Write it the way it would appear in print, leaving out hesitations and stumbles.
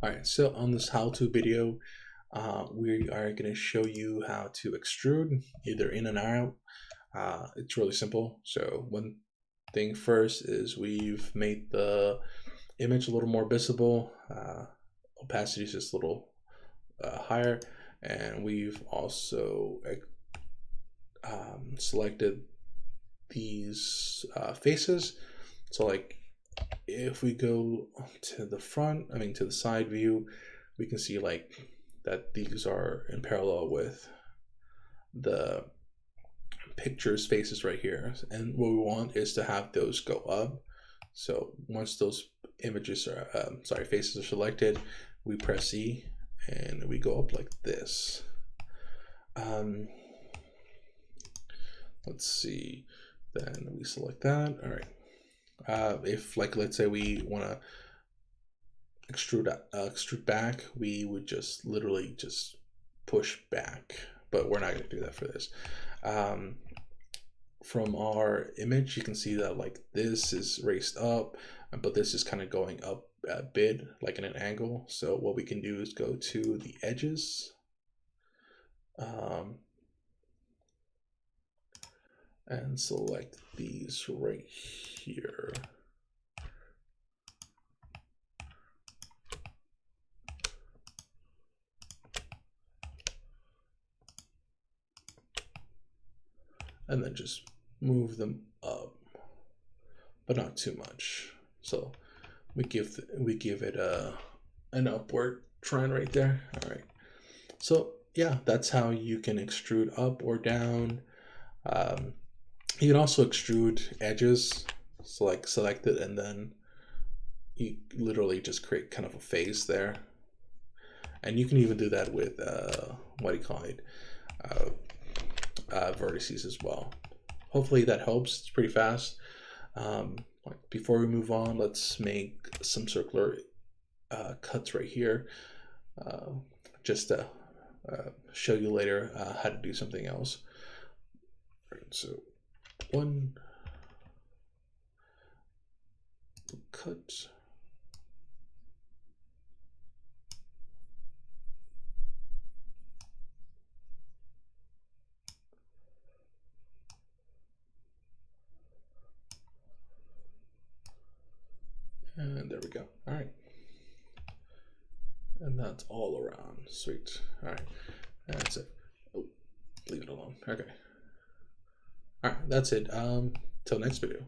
Alright, so on this how-to video, we are going to show you how to extrude either in and out. It's really simple. So one thing first is we've made the image a little more visible. Opacity is just a little higher, and we've also selected these faces. So like if we go to the front, to the side view, we can see like that these are in parallel with the picture's faces right here. And what we want is to have those go up. So once those images are, faces are selected, we press E and we go up like this. Let's see, then we select that. All right. If like, let's say we want to extrude back, we would just literally just push back, but we're not going to do that for this. From our image, you can see that like this is raised up, but this is kind of going up a bit, like in an angle. So what we can do is go to the edges, and select these right here. And then just move them up, but not too much. So we give it an upward trend right there. All right. So yeah, that's how you can extrude up or down. You can also extrude edges. So like select it, and then you literally just create kind of a face there. And you can even do that with vertices as well. Hopefully that helps. It's pretty fast. Before we move on, let's make some circular cuts right here, just to show you later how to do something else. Right, so one cut. And there we go. All right. And that's all around. Sweet. All right. That's it. Oh, leave it alone. Okay. All right. That's it. Till next video.